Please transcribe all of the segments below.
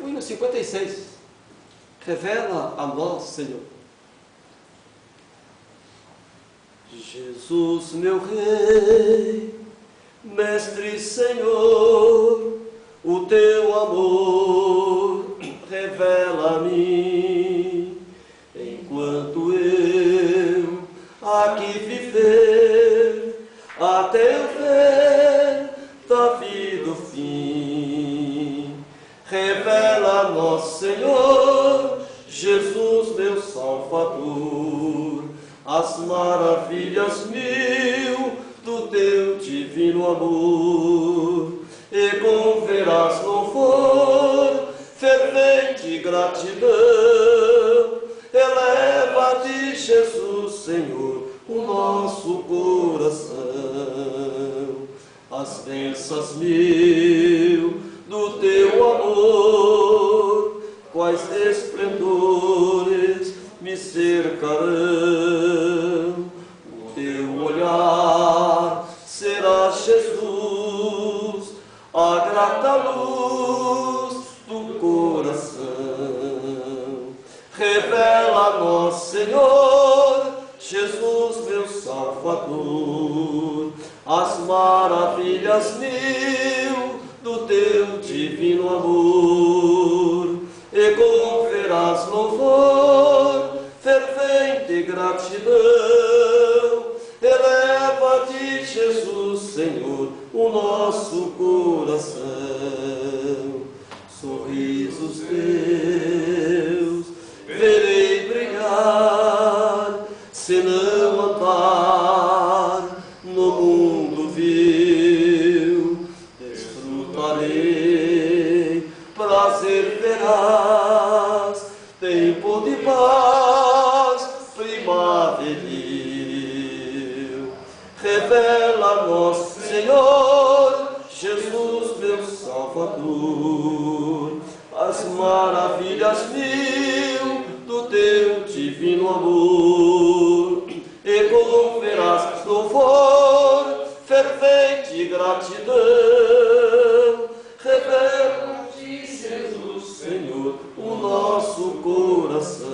O hino 56. Revela a nós, Senhor. Jesus, meu Rei, Mestre, Senhor, o teu amor revela a mim, enquanto eu aqui viver, até eu ver da vida o fim. Revela a nós, Senhor, Jesus, meu Salvador, as maravilhas mil do teu divino amor, e com veraz louvor, fervente gratidão, eleva-te, Jesus, Senhor, o nosso coração. As bênçãos mil do teu amor, quais esplendores me cercarão. O teu olhar será, Jesus, a grata luz do coração. Revela a nós, Senhor, Jesus, meu Salvador, as maravilhas mil do teu divino amor, e com veraz louvor, fervente gratidão, eleva-te, Jesus, Senhor, o nosso coração. Sorrisos teus verei brilhar, se não andar no mundo vil, desfrutarei, prazer verás, tempo de paz primaveril. Revela a nós, Senhor, Jesus, meu Salvador, as maravilhas mil do teu divino amor, e com veraz louvor, fervente gratidão, revela-te, Jesus, Senhor, o nosso coração.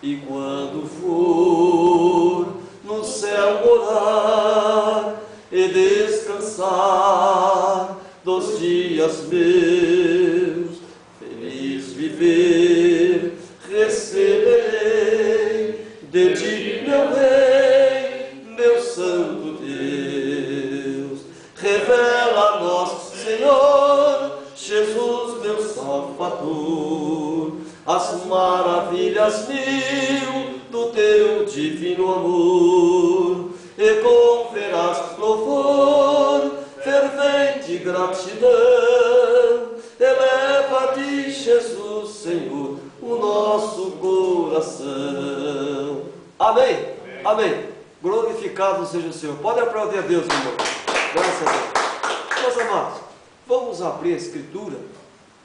E quando for no céu morar e descansar dos dias meus, feliz viver receberei de ti, meu Rei, meu Santo Deus. Revela a nós, Senhor, Jesus, meu Salvador, as maravilhas mil do teu divino amor, e com veraz louvor, fervente gratidão, eleva-te, Jesus, Senhor, o nosso coração. Amém? Amém. Glorificado seja o Senhor. Pode aplaudir a Deus, irmão. Graças a Deus. Meus amados, vamos abrir a Escritura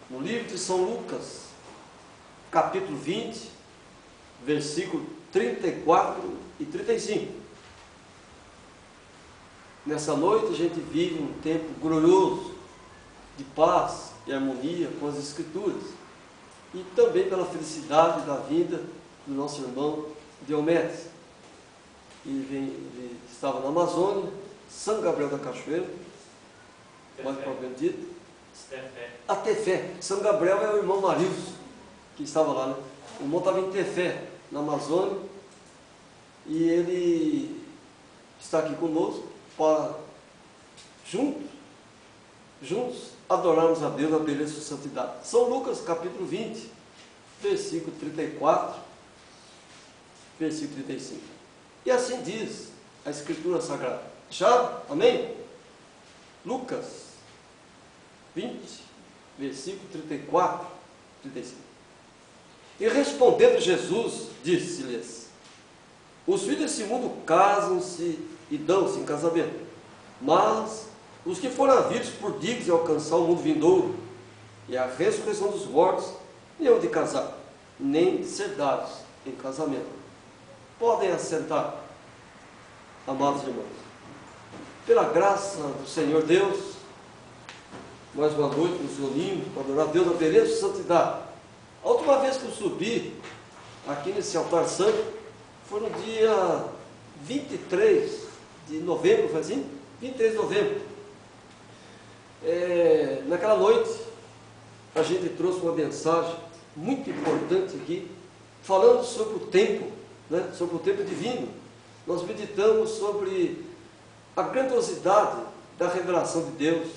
no livro de São Lucas, capítulo 20, versículo 34 e 35. Nessa noite a gente vive um tempo glorioso de paz e harmonia com as Escrituras, e também pela felicidade da vinda do nosso irmão Diomedes. Ele estava na Amazônia, São Gabriel da Cachoeira, mais propriamente dito, a Tefé. São Gabriel é o irmão Marilson, que estava lá, né? O irmão estava em Tefé, na Amazônia, e ele está aqui conosco para juntos adorarmos a Deus, a beleza e a sua santidade. São Lucas, capítulo 20, versículo 34, versículo 35. E assim diz a Escritura Sagrada. Já? Amém? Lucas 20, versículo 34, 35. E respondendo Jesus, disse-lhes: os filhos desse mundo casam-se e dão-se em casamento, mas os que foram havidos por dignos de alcançar o mundo vindouro e a ressurreição dos mortos, nem hão de casar, nem de ser dados em casamento. Podem assentar, amados irmãos. Pela graça do Senhor Deus, mais uma noite nos reunimos para adorar a Deus na beleza e santidade. A última vez que eu subi aqui nesse altar santo foi no dia 23 de novembro, foi assim? 23 de novembro. Naquela noite, a gente trouxe uma mensagem muito importante aqui, falando sobre o tempo, né? Sobre o tempo divino. Nós meditamos sobre a grandiosidade da revelação de Deus,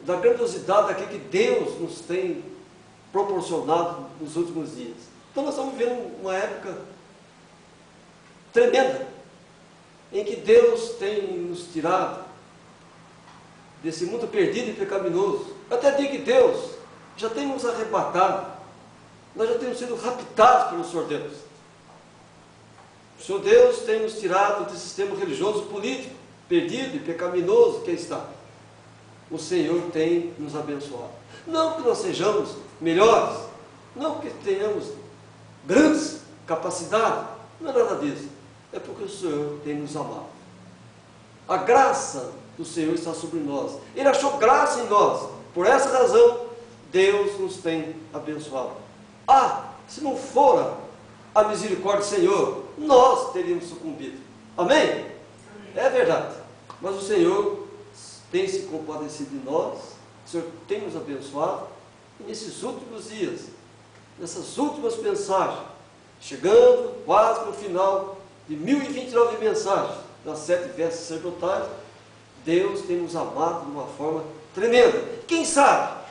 da grandiosidade daquilo que Deus nos tem proporcionado nos últimos dias. Então nós estamos vivendo uma época tremenda, em que Deus tem nos tirado desse mundo perdido e pecaminoso. Eu até digo que Deus já tem nos arrebatado, nós já temos sido raptados pelo Senhor Deus. O Senhor Deus tem nos tirado desse sistema religioso político, perdido e pecaminoso que está. O Senhor tem nos abençoado. Não que nós sejamos melhores, não que tenhamos grandes capacidades, não é nada disso. É porque o Senhor tem nos amado. A graça do Senhor está sobre nós. Ele achou graça em nós. Por essa razão, Deus nos tem abençoado. Se não fora a misericórdia do Senhor, nós teríamos sucumbido. Amém? É verdade. Mas o Senhor tem se compadecido de nós, o Senhor tem nos abençoado, e nesses últimos dias, nessas últimas mensagens, chegando quase no final de 1029 mensagens, das 7 vestes sacerdotais, Deus tem nos amado de uma forma tremenda. Quem sabe,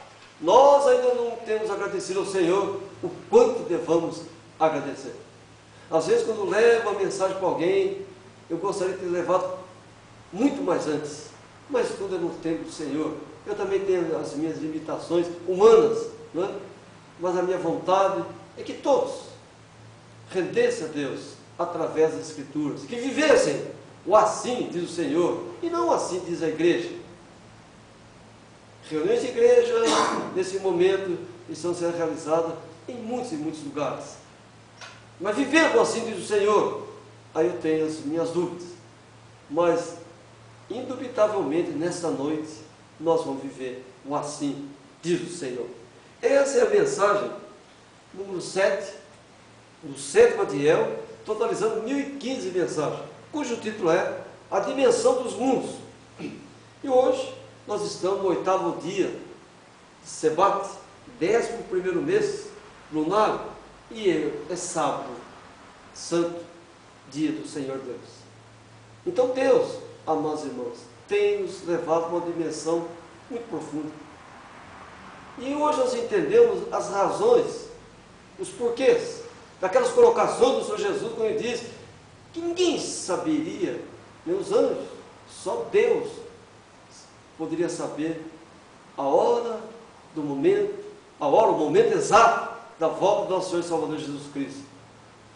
nós ainda não temos agradecido ao Senhor o quanto devamos agradecer. Às vezes, quando eu levo uma mensagem para alguém, eu gostaria de ter levado muito mais antes, mas tudo é no tempo do Senhor. Eu também tenho as minhas limitações humanas, não é? Mas a minha vontade é que todos rendessem a Deus através das Escrituras, que vivessem o assim diz o Senhor, e não assim diz a igreja. Reuniões de igreja, nesse momento, estão sendo realizadas em muitos lugares. Mas vivendo assim diz o Senhor, aí eu tenho as minhas dúvidas. Mas, indubitavelmente, nesta noite, nós vamos viver o assim diz o Senhor. Essa é a mensagem número 7, do 7º Adiel, totalizando 1015 mensagens, cujo título é A Dimensão dos Mundos. E hoje nós estamos no 8º dia de Sebat, 11º mês lunar, e é sábado, santo, dia do Senhor Deus. Então Deus, amados irmãos, tem nos levado a uma dimensão muito profunda. E hoje nós entendemos as razões, os porquês, daquelas colocações do Senhor Jesus, quando ele diz que ninguém saberia, meus anjos, só Deus poderia saber a hora do momento, o momento exato da volta do nosso Senhor e Salvador Jesus Cristo.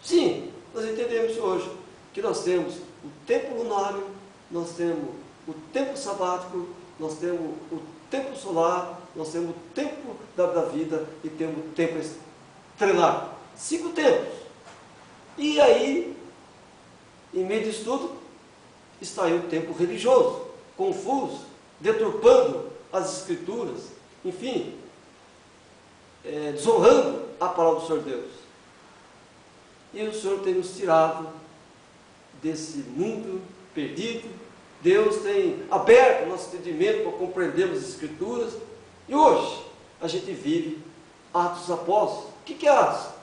Sim, nós entendemos hoje que nós temos o tempo lunário, nós temos o tempo sabático, nós temos o tempo solar, nós temos o tempo da vida e temos o tempo estrelar. 5 tempos. E aí, em meio disso tudo, está aí o tempo religioso, confuso, deturpando as Escrituras, enfim, desonrando a palavra do Senhor Deus. E o Senhor tem nos tirado desse mundo perdido. Deus tem aberto o nosso entendimento para compreendermos as Escrituras. E hoje, a gente vive Atos dos Apóstolos. O que é Atos?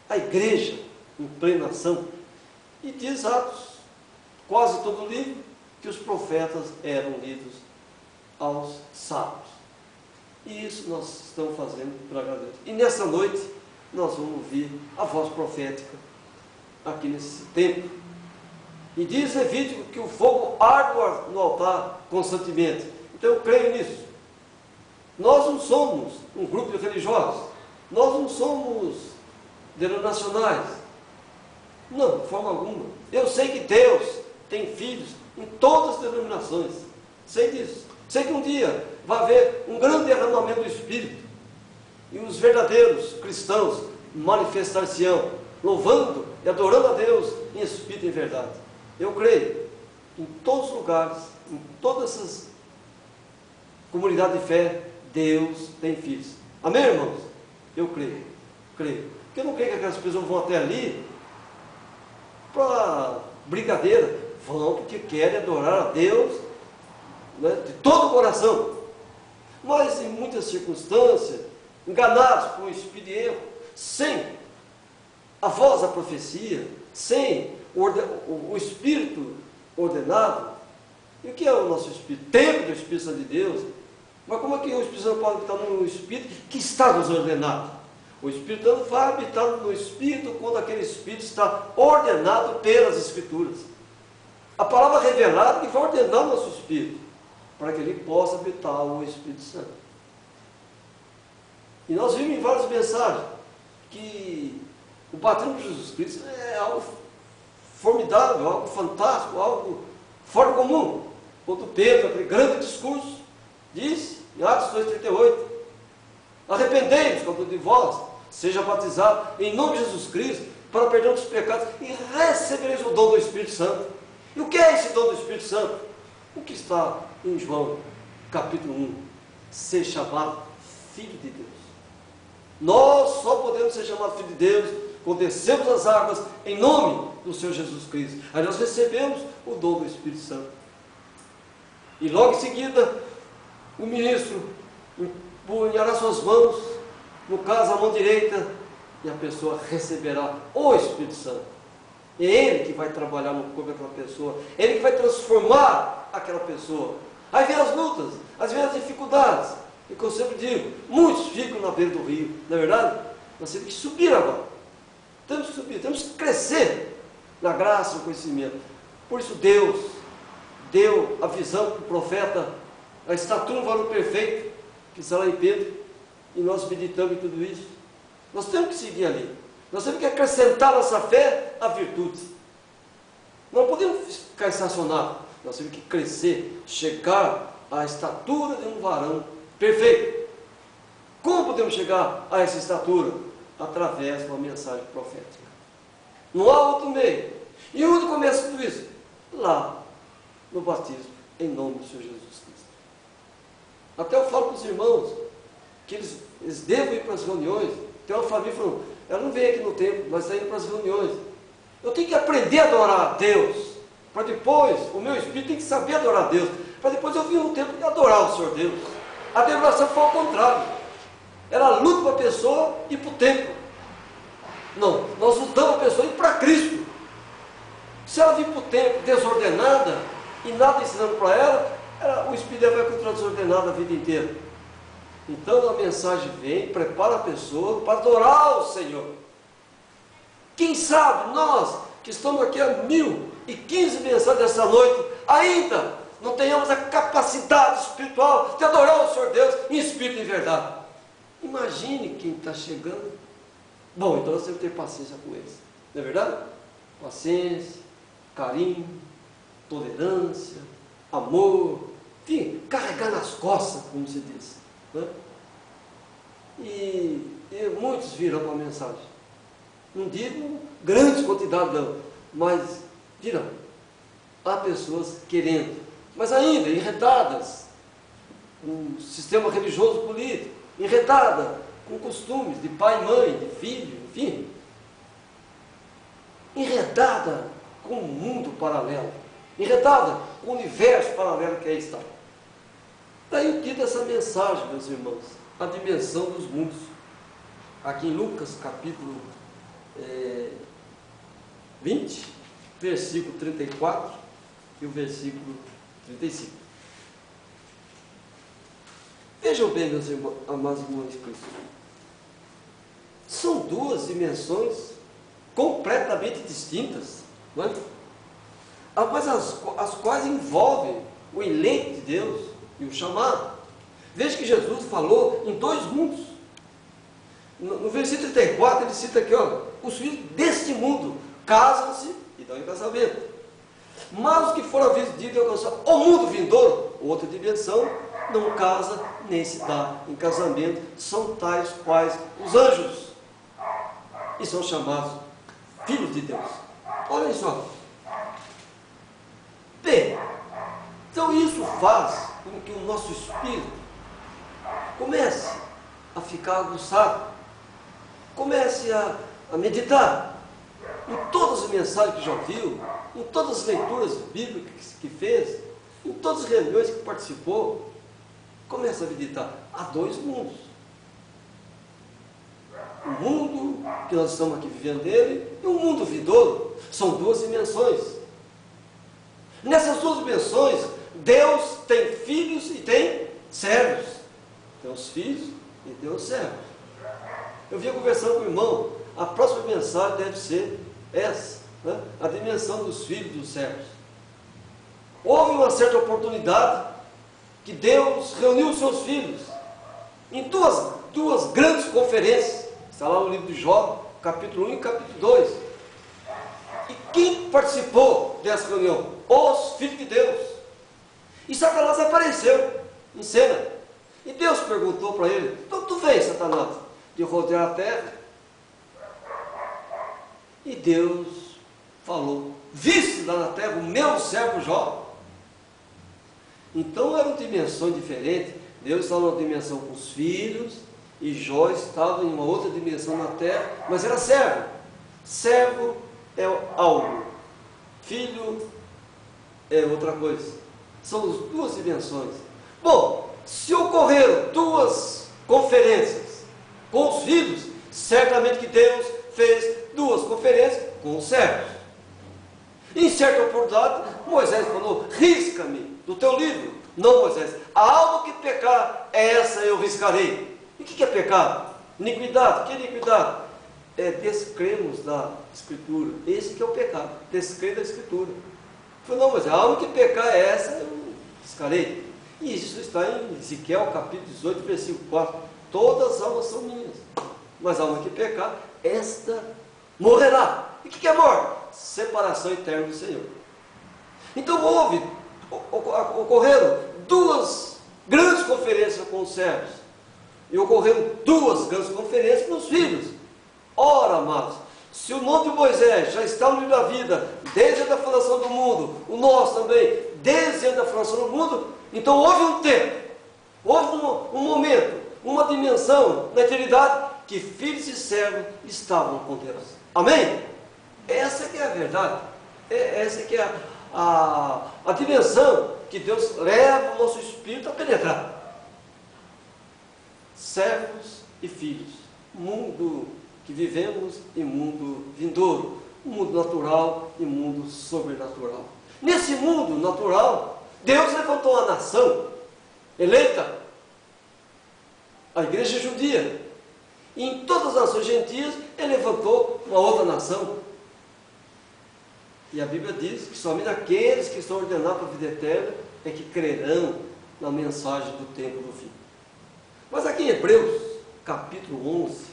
A igreja em plena ação. E diz Atos, quase todo o livro, que os profetas eram lidos aos sábados. E isso nós estamos fazendo para agradecer. E nessa noite, nós vamos ouvir a voz profética aqui nesse templo. E diz Levítico que o fogo arde no altar constantemente. Então eu creio nisso. Nós não somos um grupo de religiosos. Nós não somos denominacionais. Não, de forma alguma. Eu sei que Deus tem filhos em todas as denominações. Sei disso. Sei que um dia vai haver um grande derramamento do Espírito. E os verdadeiros cristãos manifestar-se-ão, louvando e adorando a Deus em espírito e em verdade. Eu creio em todos os lugares, em todas essas comunidade de fé, Deus tem filhos. Amém, irmãos? Eu creio. Porque eu não creio que aquelas pessoas vão até ali para brincadeira. Vão porque querem adorar a Deus, né, de todo o coração. Mas em muitas circunstâncias, enganados por um espírito de erro, sem a voz da profecia, sem o Espírito ordenado. E o que é o nosso Espírito? Templo do Espírito Santo de Deus. Mas como é que o Espírito Santo pode habitar no Espírito que está desordenado? O Espírito Santo vai habitar no Espírito quando aquele Espírito está ordenado pelas Escrituras. A palavra revelada que vai ordenar o nosso Espírito, para que ele possa habitar o Espírito Santo. E nós vimos em várias mensagens que o batismo de Jesus Cristo é algo formidável, algo fantástico, algo fora do comum. Quando Pedro, aquele grande discurso, disse, em Atos 2,38, arrependei-vos, cada um de vós, seja batizado em nome de Jesus Cristo, para o perdão dos pecados, e recebereis o dom do Espírito Santo. E o que é esse dom do Espírito Santo? O que está em João, capítulo 1, ser chamado Filho de Deus. Nós só podemos ser chamados Filho de Deus quando descemos as águas em nome do Senhor Jesus Cristo. Aí nós recebemos o dom do Espírito Santo. E logo em seguida, o ministro empunhará suas mãos, no caso a mão direita, e a pessoa receberá o Espírito Santo. É Ele que vai trabalhar no corpo daquela pessoa, é Ele que vai transformar aquela pessoa. Aí vem as lutas, às vezes as dificuldades, e como eu sempre digo, muitos ficam na beira do rio, não é verdade? Nós temos que subir agora, temos que subir, temos que crescer na graça e no conhecimento. Por isso Deus deu a visão para o profeta, a estatura do varão perfeito, que está lá em Pedro, e nós meditamos em tudo isso. Nós temos que seguir ali, nós temos que acrescentar nossa fé à virtude. Não podemos ficar estacionados, nós temos que crescer, chegar à estatura de um varão perfeito. Como podemos chegar a essa estatura? Através de uma mensagem profética. Não há outro meio. E onde começa tudo isso? Lá, no batismo, em nome do Senhor Jesus Cristo. Até eu falo para os irmãos que eles devem ir para as reuniões. Tem uma família falando, ela não vem aqui no templo, mas está indo para as reuniões. Eu tenho que aprender a adorar a Deus, para depois, o meu espírito tem que saber adorar a Deus, para depois eu vir no templo e adorar o Senhor Deus. A adoração foi ao contrário. Ela luta para a pessoa ir para o templo. Não, nós lutamos a pessoa ir para Cristo. Se ela vir para o templo desordenada e nada ensinando para ela, o espírito dela vai continuar desordenada a vida inteira. Então a mensagem vem, prepara a pessoa para adorar o Senhor. Quem sabe nós que estamos aqui há 1015 mensagens dessa noite, ainda não tenhamos a capacidade espiritual de adorar o Senhor Deus em espírito e em verdade. Imagine quem está chegando. Bom, então nós temos que ter paciência com eles, não é verdade? Paciência, carinho, tolerância, amor, enfim, carregar nas costas, como se diz, né? E muitos virão para a mensagem. Não digo grandes quantidades não, mas virão. Há pessoas querendo, mas ainda enredadas com um sistema religioso político, enredada com costumes de pai e mãe, de filho, enfim, enredada com um mundo paralelo, enredada com o universo paralelo que aí está. Daí o título dessa mensagem, meus irmãos, a dimensão dos mundos. Aqui em Lucas, capítulo 20, versículo 34 e o versículo 35. Vejam bem, meus irmãos, amados irmãos de Cristo. São duas dimensões completamente distintas, não é? Mas as quais envolvem o eleito de Deus e o chamado. Veja que Jesus falou em dois mundos. No versículo 34 ele cita aqui, ó, os filhos deste mundo casam-se e dão em casamento. Mas os que foram vendidos e alcançar o mundo vindouro, outra dimensão, não casa nem se dá em casamento, são tais quais os anjos, e são chamados filhos de Deus. Olhem só. Bem, então isso faz com que o nosso espírito comece a ficar aguçado, comece a meditar em todas as mensagens que já ouviu, em todas as leituras bíblicas que fez, em todas as reuniões que participou. Comece a meditar. Há dois mundos. O mundo que nós estamos aqui vivendo dele e o mundo vindouro. São duas dimensões. Nessas duas dimensões, Deus tem filhos e tem servos. Tem os filhos e tem os servos. Eu vinha conversando com o irmão, a próxima mensagem deve ser essa, né? A dimensão dos filhos e dos servos. Houve uma certa oportunidade que Deus reuniu os seus filhos em duas grandes conferências. Está lá no livro de Jó, capítulo 1 e capítulo 2. E quem participou dessa reunião? Os filhos de Deus. E Satanás apareceu em cena. E Deus perguntou para ele: então tu vês, Satanás, de rodear a terra? E Deus falou: viste lá na terra o meu servo Jó? Então eram dimensões diferentes. Deus estava numa dimensão com os filhos e Jó estava em uma outra dimensão na terra, mas era servo. Servo é algo, filho é outra coisa. São as duas dimensões. Bom, se ocorreram duas conferências com os filhos, certamente que Deus fez duas conferências com os servos. Em certa oportunidade, Moisés falou: risca-me do teu livro. Não, Moisés, a alma que pecar, essa eu riscarei. E o que é pecado? Iniquidade. O que é iniquidade? É descremos da Escritura. Esse que é o pecado, descrer da Escritura. Ele falou: não, mas a alma que pecar, essa eu riscarei. E isso está em Ezequiel capítulo 18, versículo 4. Todas as almas são minhas, mas a alma que pecar, esta morrerá. E o que é morte? Separação eterna do Senhor. Então ocorreram duas grandes conferências com os servos, e ocorreram duas grandes conferências com os filhos. Ora, amados, se o nome de Moisés já está no livro da vida, desde a fundação do mundo, o nosso também, desde a fundação do mundo, então houve um tempo, houve um momento, uma dimensão na eternidade, que filhos e servos estavam com Deus. Amém? Essa que é a verdade. Essa que é a dimensão que Deus leva o nosso espírito a penetrar. Servos e filhos. Mundo que vivemos e mundo vindouro. Mundo natural e mundo sobrenatural. Nesse mundo natural, Deus levantou uma nação eleita, a igreja judia. E em todas as nações gentias, Ele levantou uma outra nação. E a Bíblia diz que somente aqueles que estão ordenados para a vida eterna é que crerão na mensagem do tempo do fim. Mas aqui em Hebreus, capítulo 11,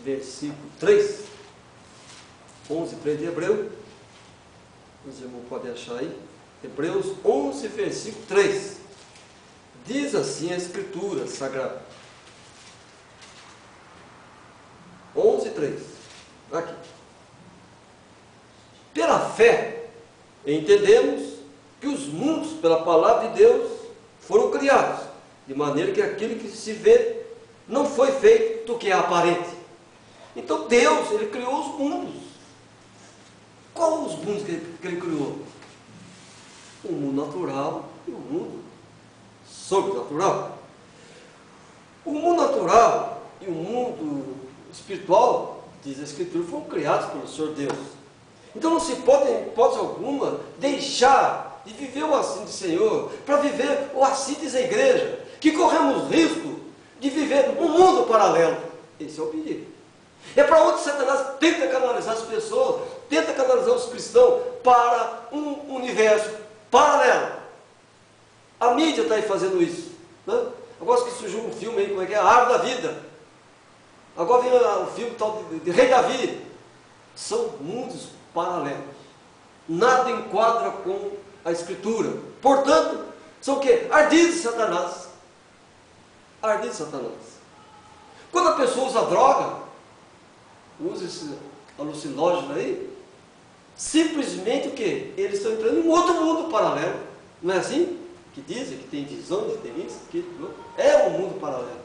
versículo 3, 11, 3 de Hebreu, os irmãos podem achar aí, Hebreus 11, versículo 3, diz assim a Escritura Sagrada, 11, 3, aqui. Pela fé, entendemos que os mundos, pela palavra de Deus, foram criados, de maneira que aquilo que se vê não foi feito do que é aparente. Então Deus, Ele criou os mundos. Qual os mundos que Ele criou? O mundo natural e o mundo sobrenatural. O mundo natural e o mundo espiritual, diz a Escritura, foram criados pelo Senhor Deus. Então não se pode, em hipótese alguma, deixar de viver o assim do Senhor, para viver o assim diz a igreja, que corremos risco de viver um mundo paralelo. Esse é o perigo. É para onde Satanás tenta canalizar as pessoas, tenta canalizar os cristãos para um universo paralelo. A mídia está aí fazendo isso, né? Agora que surgiu um filme aí, como é que é? A Árvore da Vida. Agora vem um filme tal de Rei Davi. São mundos paralelos. Nada enquadra com a Escritura. Portanto, são o quê? Ardis de Satanás. Ardis de Satanás. Quando a pessoa usa droga, usa esse alucinógeno aí, simplesmente o quê? Eles estão entrando em um outro mundo paralelo. Não é assim? que dizem que tem visões, que tem isso, que é um mundo paralelo.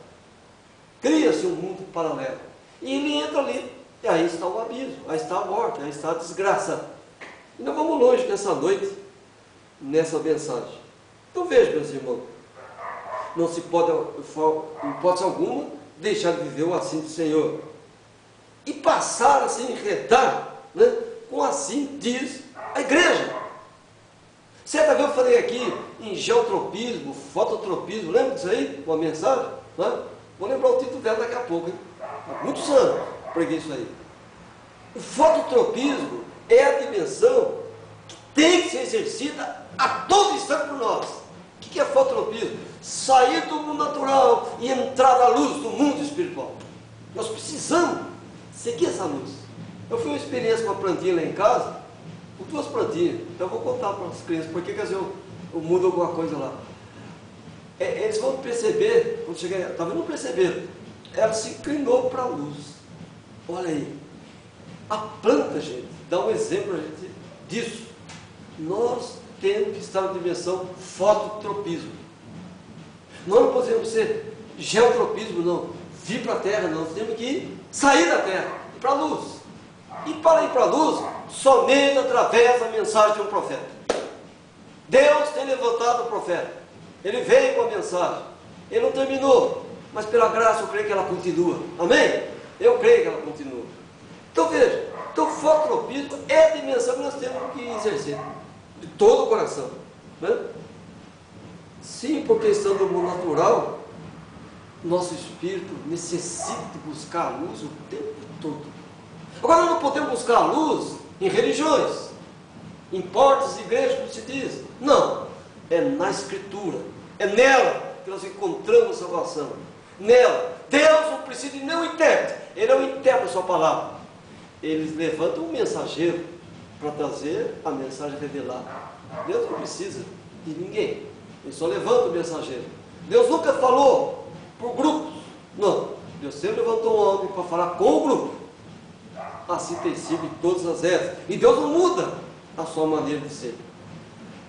Cria-se um mundo paralelo. E ele entra ali, e aí está o abismo, aí está a morte, aí está a desgraça. E nós vamos longe nessa noite, nessa mensagem. Então veja, meus irmãos, não se pode, em hipótese alguma, deixar de viver o assim do Senhor. E passar a se enredar, né, com assim diz a igreja. Certa vez eu falei aqui em geotropismo, fototropismo, lembra disso aí? Uma mensagem? Né? Vou lembrar o título dela daqui a pouco, hein? Há muitos anos preguei isso aí. O fototropismo é a dimensão que tem que ser exercida a todo instante por nós. O que é fototropismo? Sair do mundo natural e entrar na luz do mundo espiritual. Nós precisamos seguir essa luz. Eu fui uma experiência com uma plantinha lá em casa, com 2 plantinhas. Então eu vou contar para as crianças porque que eu mudo alguma coisa lá. Eles vão perceber, quando chegar, talvez não perceberam, ela se inclinou para a luz. Olha aí, a planta, gente, dá um exemplo a gente disso. Nós temos que estar na dimensão fototropismo. Nós não podemos ser geotropismo, não. Vir para a terra, não. Nós temos que sair da terra, ir para a luz. E para ir para a luz, somente através da mensagem de um profeta. Deus tem levantado o profeta. Ele veio com a mensagem. Ele não terminou, mas pela graça eu creio que ela continua. Amém? Eu creio que ela continua. Então veja, então o fototropismo é a dimensão que nós temos que exercer. De todo o coração. Né? Sim, porque estando no mundo natural, nosso espírito necessita de buscar a luz o tempo todo. Agora nós não podemos buscar a luz em religiões, em portas de igrejas, como se diz. Não, é na Escritura. É nela que nós encontramos salvação. Nela. Deus não precisa de nenhum intérprete. Ele é o intérprete da sua palavra. Eles levantam um mensageiro para trazer a mensagem revelada. Deus não precisa de ninguém. Ele só levanta o mensageiro. Deus nunca falou por grupos. Não. Deus sempre levantou um homem para falar com o grupo. Assim tem sido em todas as eras. E Deus não muda a sua maneira de ser.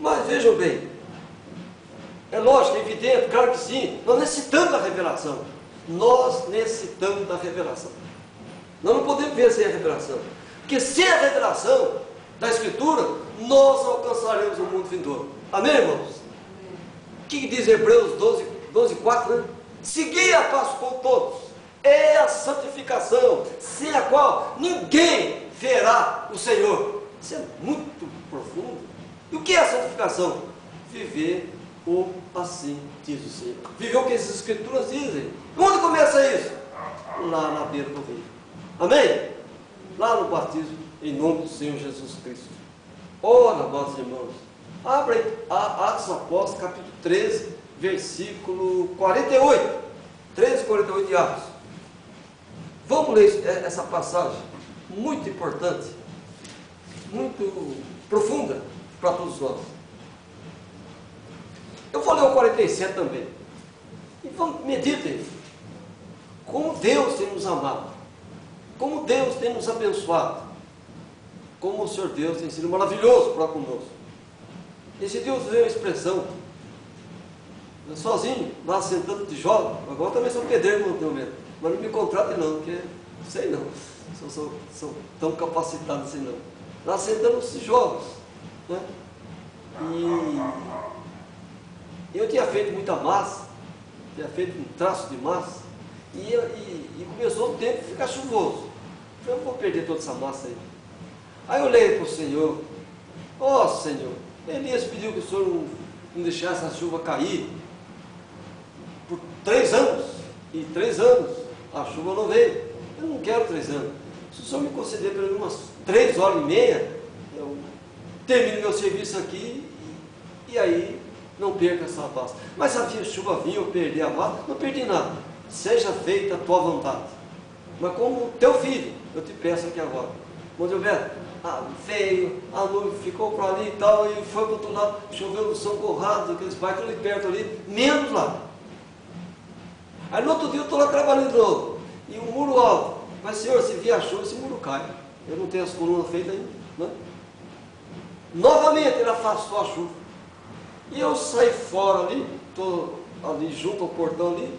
Mas vejam bem, é lógico, é evidente, claro que sim, nós necessitamos da revelação. Nós necessitamos da revelação. Nós não podemos ver sem a revelação. Porque sem a revelação da Escritura, nós alcançaremos o mundo vindouro. Amém, irmãos? O que diz Hebreus 12:4, né? Segui a paz com todos. É a santificação, sem a qual ninguém verá o Senhor. Isso é muito profundo. E o que é a santificação? Viver o assim diz o Senhor. Viver o que as Escrituras dizem. Onde começa isso? Lá na beira do rio. Amém? Lá no batismo, em nome do Senhor Jesus Cristo. Ora, meus irmãos, abra aí Atos Apóstolos, capítulo 13, versículo 48. 13 e 48 de Atos. Vamos ler essa passagem, muito importante, muito profunda para todos nós. Eu vou ler o 47 também. E vamos, meditem como Deus tem nos amado, como Deus tem nos abençoado, como o Senhor Deus tem sido maravilhoso para conosco. Esse Deus veio a expressão, sozinho, lá sentando tijolo. Agora também sou pedreiro no momento, mas não me contratem não, porque sei não, sou tão capacitado assim não. Lá sentando os tijolos, né? E eu tinha feito muita massa, tinha feito um traço de massa, e começou o tempo de ficar chuvoso. Eu falei, eu vou perder toda essa massa aí. Aí eu olhei para o Senhor, ó Senhor, Elias pediu que o Senhor não deixasse a chuva cair por 3 anos, e 3 anos a chuva não veio. Eu não quero 3 anos. Se o Senhor me conceder pelo menos umas 3 horas e meia, eu termino meu serviço aqui e aí não perca essa massa. Mas se a chuva vinha, eu perdi a massa, não perdi nada. Seja feita a tua vontade. Mas como teu filho, eu te peço aqui agora. Irmão Gilberto, veio, a nuvem ficou para ali e tal, e foi para o outro lado, choveu no São Conrado, aqueles bairros ali perto ali, menos lá. Aí no outro dia eu estou lá trabalhando de novo, e um muro alto. Mas Senhor, se vier a chuva, esse muro cai. Eu não tenho as colunas feitas ainda, né? Novamente ele afastou a chuva. E eu saí fora ali, estou ali junto ao portão ali,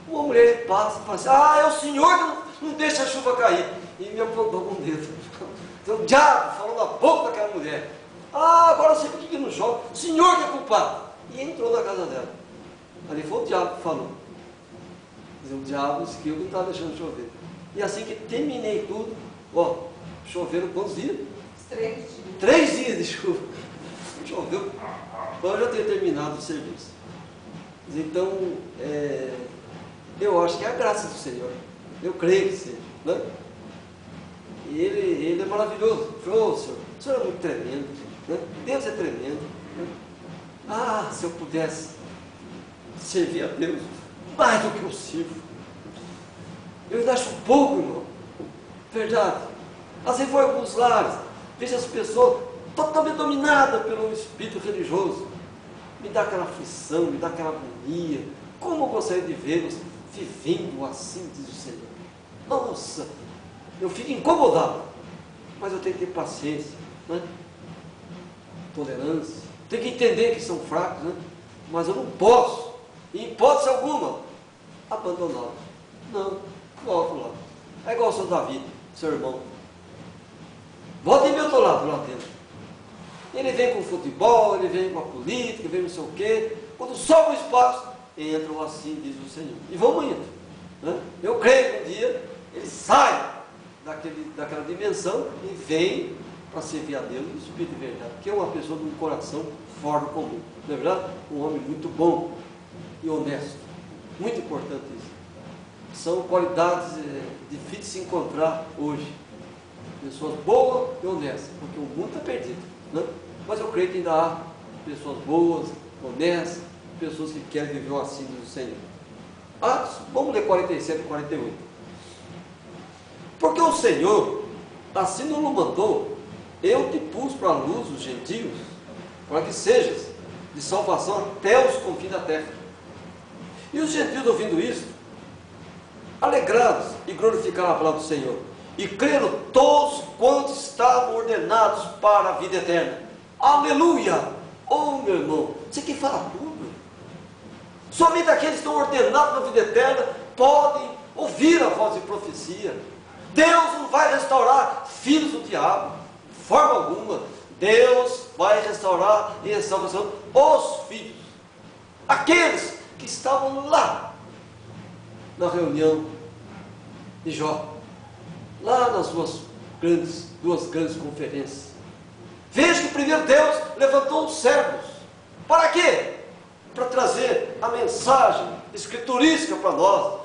uma mulher passa e fala assim, ah, é o Senhor que não deixa a chuva cair. E me apontou com o dedo. Então o diabo falou na boca daquela mulher. Ah, agora eu sei por que não chove. O Senhor que é culpado. E entrou na casa dela. Ali foi o diabo que falou. Quer dizer, o diabo disse que eu não estava deixando chover. E assim que terminei tudo, ó, choveram quantos dias? 3 dias. 3 dias de chuva. Choveu. Então eu já tenho terminado o serviço. Então, eu acho que é a graça do Senhor. Eu creio que seja, né? E ele é maravilhoso. Falou, Senhor, o Senhor é muito tremendo, né? Deus é tremendo, né? Ah, se eu pudesse servir a Deus mais do que eu sirvo. Eu ainda acho pouco, irmão. Verdade. Assim foi alguns lares. Veja as pessoas totalmente dominadas pelo espírito religioso. Me dá aquela aflição, me dá aquela agonia. Como eu gostaria de vê-los vivendo assim, diz o Senhor. Nossa, eu fico incomodado. Mas eu tenho que ter paciência, né? Tolerância. Tenho que entender que são fracos, né? Mas eu não posso, em hipótese alguma, abandoná-los. Não, volto lá. É igual o seu Davi, seu irmão. Volta em meu outro lado, lá dentro. Ele vem com futebol, ele vem com a política, vem não sei o quê. Quando sobra o espaço, entram assim, diz o Senhor. E vamos indo, né? Eu creio que um dia ele sai daquela dimensão e vem para servir a Deus no Espírito de verdade. Que é uma pessoa de um coração fora do comum. Não é verdade? Um homem muito bom e honesto. Muito importante isso. São qualidades difíceis de se encontrar hoje. Pessoas boas e honestas, porque o mundo está perdido, né? Mas eu creio que ainda há pessoas boas, honestas, pessoas que querem viver o assim do Senhor. Atos, vamos ler 47 e 48. Porque o Senhor assim não mandou, eu te pus para a luz os gentios, para que sejas de salvação até os confins da terra. E os gentios, ouvindo isso, alegrados e glorificaram a palavra do Senhor, e creram todos quantos estavam ordenados para a vida eterna. Aleluia! Oh, meu irmão, você que fala tudo. Somente aqueles que estão ordenados na vida eterna podem ouvir a voz de profecia. Deus não vai restaurar filhos do diabo, de forma alguma. Deus vai restaurar em salvação os filhos, aqueles que estavam lá na reunião de Jó, lá nas duas grandes conferências. Veja que primeiro Deus levantou os servos. Para quê? Para trazer a mensagem escriturística para nós.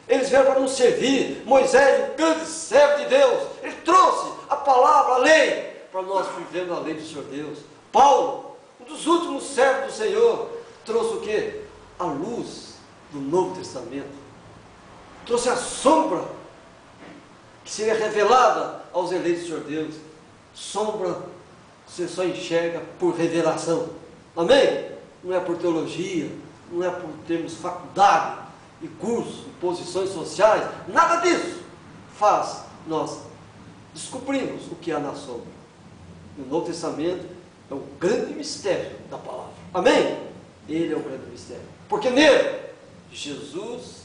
Eles vieram para nos servir. Moisés, o grande servo de Deus, ele trouxe a palavra, a lei, para nós vivermos a lei do Senhor Deus. Paulo, um dos últimos servos do Senhor, trouxe o quê? A luz do Novo Testamento. Trouxe a sombra que seria revelada aos eleitos do Senhor Deus. Sombra você só enxerga por revelação. Amém? Não é por teologia, não é por termos faculdade e curso, e posições sociais, nada disso faz nós descobrimos o que há na sombra. E o Novo Testamento é o grande mistério da palavra. Amém? Ele é o grande mistério. Porque nele Jesus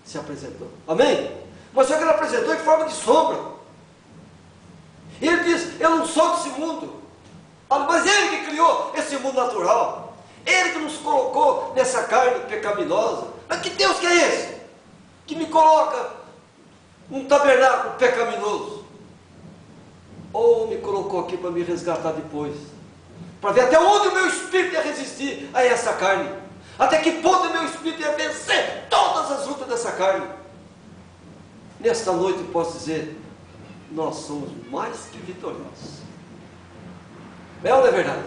se apresentou. Amém? Mas só que ele apresentou em forma de sombra. E ele diz, eu não sou desse mundo. Mas ele que criou esse mundo natural. Ele que nos colocou nessa carne pecaminosa. Mas que Deus que é esse? Que me coloca num tabernáculo pecaminoso. Ou me colocou aqui para me resgatar depois. Para ver até onde o meu espírito ia resistir a essa carne. Até que ponto o meu espírito ia vencer todas as lutas dessa carne. Nesta noite eu posso dizer, nós somos mais que vitoriosos. É ou não é verdade?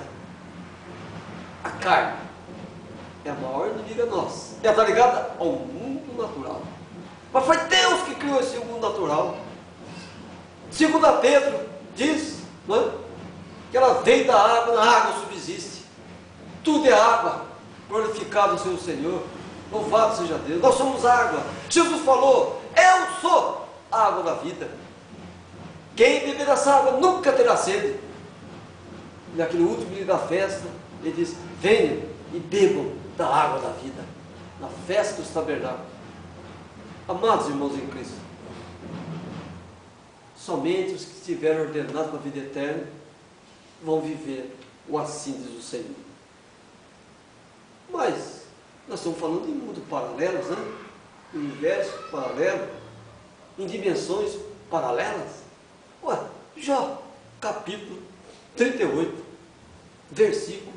A carne é a maior inimiga nossa. Ela está ligada ao mundo natural. Mas foi Deus que criou esse mundo natural. Segundo Pedro diz, não é? Que ela vem da água, na água subsiste. Tudo é água. Glorificado seja o Senhor. Louvado seja Deus. Nós somos água. Jesus falou, eu sou a água da vida. Quem beber dessa água nunca terá sede. Naquele último dia da festa, Ele diz: venham e bebam da água da vida, na festa dos tabernáculos. Amados irmãos em Cristo, somente os que estiverem ordenados para a vida eterna vão viver o assim diz o Senhor. Mas nós estamos falando em mundos paralelos, né? Universo paralelo, em dimensões paralelas. Ué, Jó, capítulo 38, versículo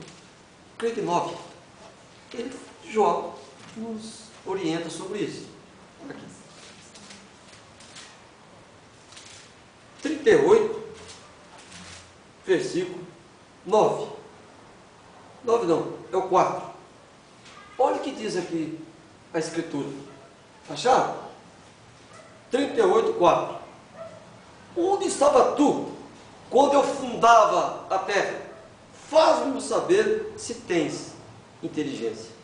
39. Jó nos orienta sobre isso. Aqui. 38, versículo 9. 9 não, é o 4. Olha o que diz aqui a Escritura. Acharam? 38, 4. Onde estava tu quando eu fundava a terra? Faz-me saber se tens inteligência.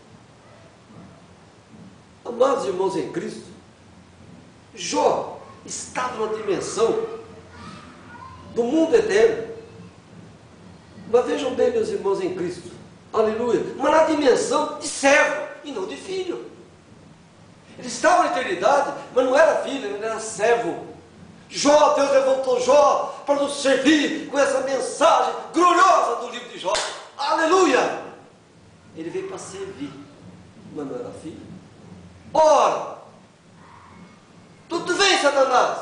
Amados irmãos em Cristo, Jó estava na dimensão do mundo eterno. Mas vejam bem, meus irmãos em Cristo, aleluia, mas na dimensão de servo e não de filho. Ele estava na eternidade, mas não era filho, ele era servo. Jó, Deus levantou Jó para nos servir com essa mensagem gloriosa do livro de Jó. Aleluia! Ele veio para servir, mas não era filho. Ora, tu vem, Satanás?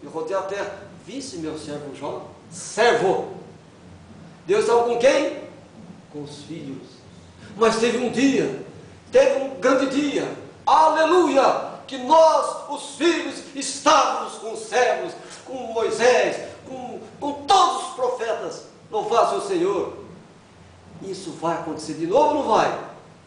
Eu rodei a terra. Visse meu servo Jó? Servo. Deus estava com quem? Com os filhos. Mas teve um dia, teve um grande dia, aleluia, que nós, os filhos, estávamos com os servos, com Moisés, com todos os profetas. Louvado seja o Senhor. Isso vai acontecer de novo ou não vai?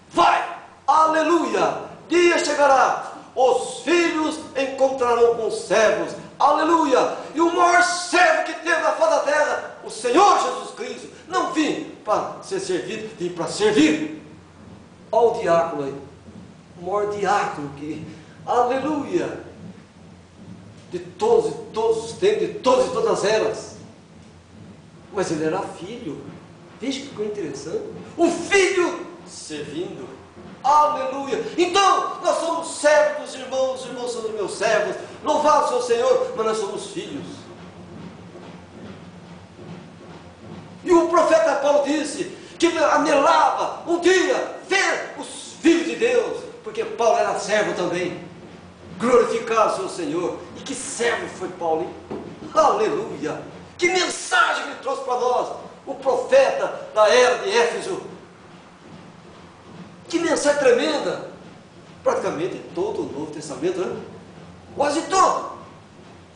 Vai! Aleluia! Dia chegará, os filhos encontrarão com os servos. Aleluia! E o maior servo que teve na face da terra, o Senhor Jesus Cristo, não vim para ser servido, vim para servir. Olha o diácono aí, o maior diácono que, aleluia, de todos os tempos, de todas e todas as eras. Mas ele era filho. Veja que coisa interessante. O filho servindo. Aleluia! Então, nós somos servos dos irmãos, os irmãos são os meus servos. Louvado seja o Senhor, mas nós somos filhos. E o profeta Paulo disse que anelava um dia ver os filhos de Deus, porque Paulo era servo também. Glorificado seja o Senhor. E que servo foi Paulo, hein? Aleluia! Que mensagem que ele trouxe para nós, o profeta da era de Éfeso. Que mensagem tremenda! Praticamente todo o Novo Testamento, né? Quase todo.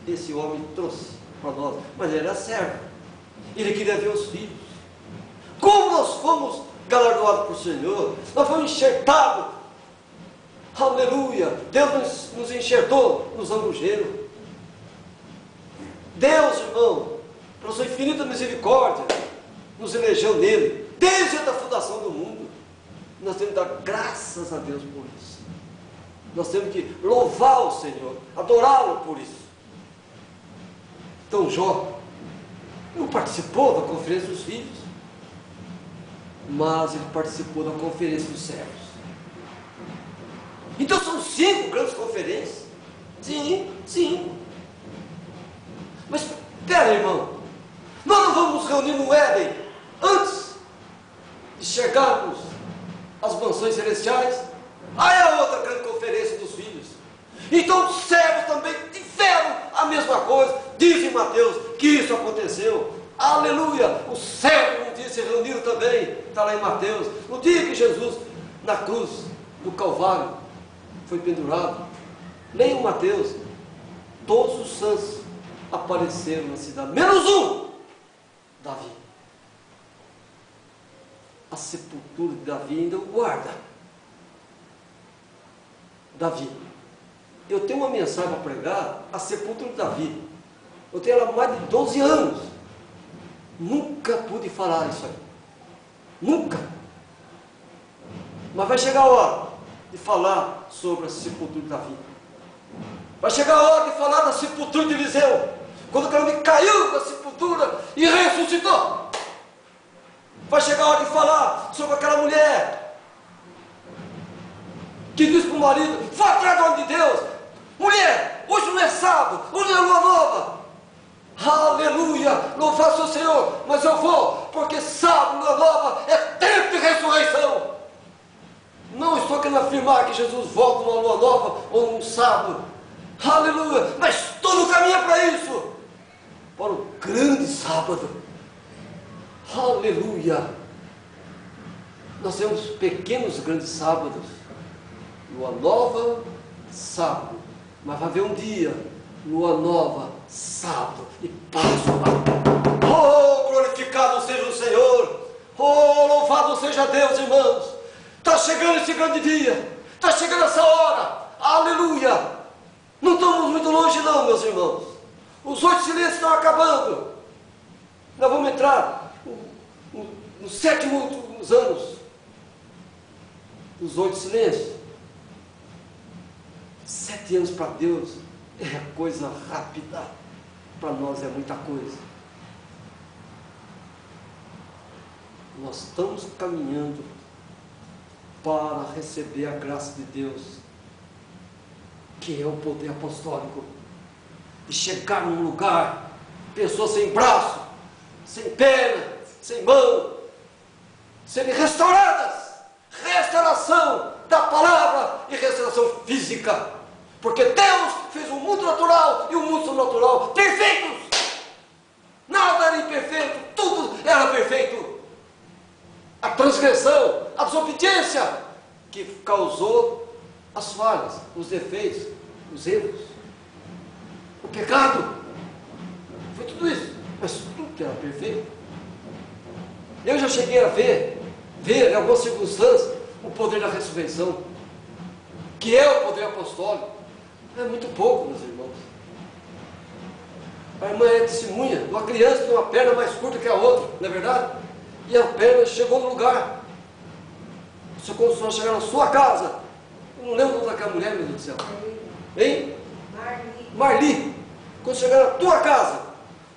Esse homem trouxe para nós, mas ele era servo. Ele queria ver os filhos. Como nós fomos galardoados por Senhor, nós fomos enxertados. Aleluia! Deus nos enxertou nos angujeiros. Deus, irmão, pela sua infinita misericórdia, nos elegeu nele, desde a fundação do mundo. Nós temos que dar graças a Deus por isso. Nós temos que louvar o Senhor, adorá-lo por isso. Então Jó não participou da conferência dos filhos, mas ele participou da conferência dos servos. Então são 5 grandes conferências. Sim, 5. Mas espera, irmão, nós não vamos nos reunir no Éden antes de chegarmos às mansões celestiais? Aí é a outra grande conferência dos filhos. Então os servos também tiveram a mesma coisa. Diz em Mateus que isso aconteceu. Aleluia! Os servos um dia se reuniram também. Está lá em Mateus. No dia que Jesus, na cruz do Calvário, foi pendurado. Leiam Mateus. Todos os santos apareceram na cidade, menos um, Davi. A sepultura de Davi ainda o guarda. Davi. Eu tenho uma mensagem para pregar, a sepultura de Davi. Eu tenho ela há mais de 12 anos. Nunca pude falar isso aí. Nunca. Mas vai chegar a hora de falar sobre a sepultura de Davi. Vai chegar a hora de falar da sepultura de Eliseu. Quando o cara caiu da sepultura e ressuscitou. Vai chegar a hora de falar sobre aquela mulher que diz para o marido: vá atrás do homem de Deus. Mulher, hoje não é sábado, hoje não é lua nova. Aleluia, louvado seja o Senhor, mas eu vou, porque sábado, lua nova, é tempo de ressurreição. Não estou querendo afirmar que Jesus volta numa lua nova ou num sábado. Aleluia, mas todo o caminho é para isso, para o grande sábado. Aleluia. Nós temos pequenos grandes sábados. Lua nova, sábado. Mas vai haver um dia, lua nova, sábado e Páscoa. Oh, glorificado seja o Senhor. Oh, louvado seja Deus, irmãos. Está chegando esse grande dia. Está chegando essa hora. Aleluia. Não estamos muito longe não, meus irmãos. Os 8 silêncios estão acabando. Nós vamos entrar nos 7 últimos anos. Os 8 silêncios. 7 anos para Deus é coisa rápida. Para nós é muita coisa. Nós estamos caminhando para receber a graça de Deus, que é o poder apostólico, e chegar num lugar, pessoas sem braço, sem perna, sem mão, serem restauradas, restauração da palavra e restauração física, porque Deus fez um mundo natural e um mundo sobrenatural perfeitos. Nada era imperfeito, tudo era perfeito. A transgressão, a desobediência que causou as falhas, os defeitos, os erros, o pecado, foi tudo isso, mas tudo era perfeito. Eu já cheguei a ver em algumas circunstâncias o poder da ressurreição, que é o poder apostólico. É muito pouco, meus irmãos. A irmã é testemunha de uma criança que tem uma perna mais curta que a outra, não é verdade? E a perna chegou no lugar. Você quando chegar na sua casa, eu não lembro daquela mulher, meu Deus do céu. Hein? Marli. Quando chegar na tua casa,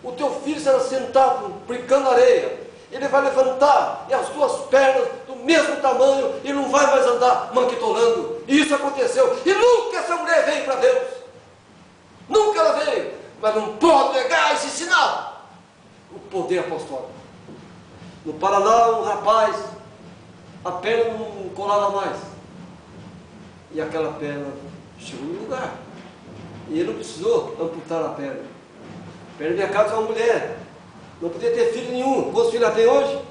o teu filho estará sentado, brincando na areia. Ele vai levantar e as tuas pernas do mesmo tamanho e não vai mais andar manquitolando. E isso aconteceu. E nunca essa mulher veio para Deus. Nunca ela veio. Mas não pode negar esse sinal. O poder apostólico. No Paraná, um rapaz, a perna não colava mais. E aquela perna chegou no lugar. E ele não precisou amputar a perna. Perto da minha casa é uma mulher. Não podia ter filho nenhum. Quantos filhos ela tem hoje?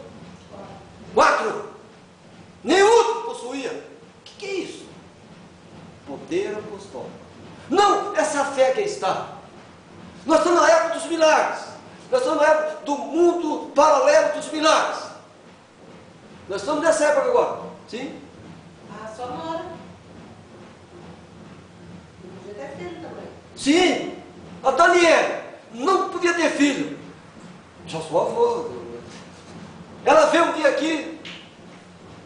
4. Nenhum possuía. O que é isso? Poder apostólico. Não essa fé que está. Nós estamos na época dos milagres. Nós estamos na época do mundo paralelo dos milagres. Nós estamos nessa época agora. Sim? Só uma hora. Não podia ter filho também. Sim. A Daniela não podia ter filho. Já sou avô. Ela veio um dia aqui.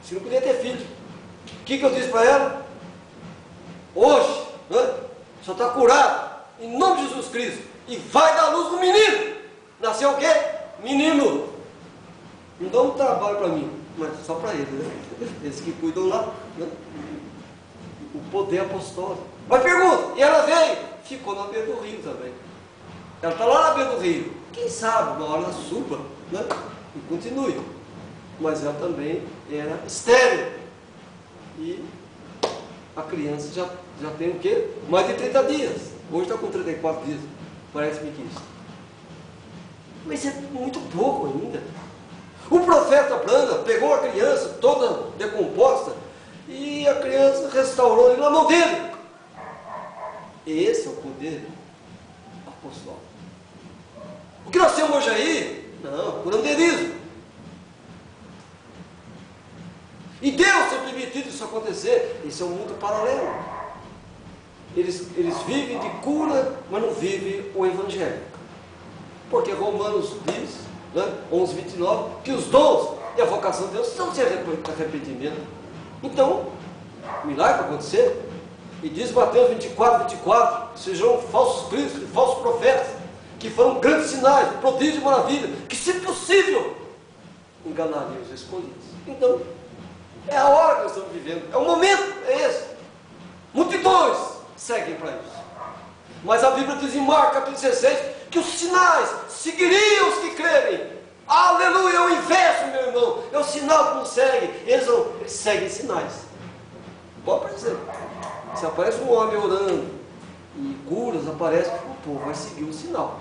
Você não podia ter filho. O que eu disse para ela? Hoje, né? Só está curado. Em nome de Jesus Cristo. E vai dar luz no menino. Nasceu o quê? Menino. Não dá um trabalho para mim, mas só para eles, né? Eles que cuidam lá, né? O poder apostólico. Mas pergunta, e ela veio? Ficou na beira do rio também. Ela está lá na beira do rio. Quem sabe, uma hora ela suba, né? E continue. Mas ela também era estéril. E a criança já tem o quê? Mais de 30 dias. Hoje está com 34 dias. Parece-me que isso. Mas é muito pouco ainda. O profeta Branham pegou a criança toda decomposta e a criança restaurou ele na mão dele. Esse é o poder apostólico. O que nós temos hoje aí? Não, curanderismo. E Deus tem permitido isso acontecer. Isso é um mundo paralelo. Eles vivem de cura, mas não vivem o evangelho. Porque Romanos diz, né, 11:29, que os dons e a vocação de Deus são sem arrependimento. Então, milagre vai acontecer. E diz Mateus 24:24, sejam falsos cristos, falsos profetas, que foram grandes sinais, prodígios e maravilhas, que se possível, enganaria os escolhidos. Então, é a hora que nós estamos vivendo, é o momento, é esse. Multidões seguem para isso. Mas a Bíblia diz em Marcos capítulo 16 que os sinais seguiriam os que crerem. Aleluia, é o inverso, meu irmão. É o sinal que nos segue. Eles seguem sinais. Pode aparecer. Se aparece um homem orando e curas, aparece, o povo vai seguir o sinal.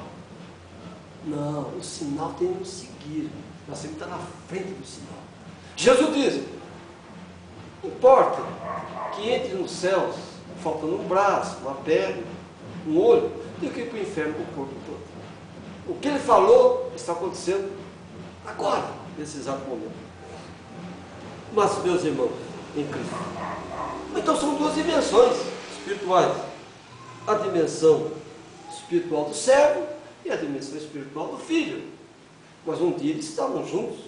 Não, o sinal tem que nos seguir. Nós temos que estar na frente do sinal. Jesus diz: importa que entre nos céus, faltando um braço, uma perna, um olho, do que ir para o inferno com o corpo todo. O que ele falou está acontecendo agora, nesse exato momento. Mas, meus irmãos, em Cristo. Então são duas dimensões espirituais. A dimensão espiritual do servo e a dimensão espiritual do filho. Mas um dia eles estavam juntos.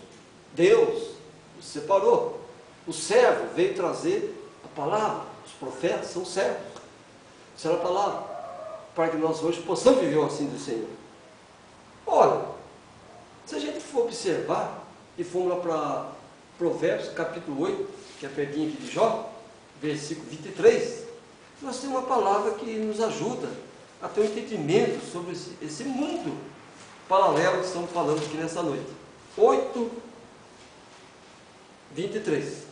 Deus os separou. O servo veio trazer a palavra. Os profetas são servos. Será a palavra. Para que nós hoje possamos viver assim do Senhor. Olha, se a gente for observar, e formos lá para Provérbios, capítulo 8, que é pertinho aqui de Jó, versículo 23, nós temos uma palavra que nos ajuda a ter um entendimento sobre esse mundo paralelo que estamos falando aqui nessa noite. 8, 23.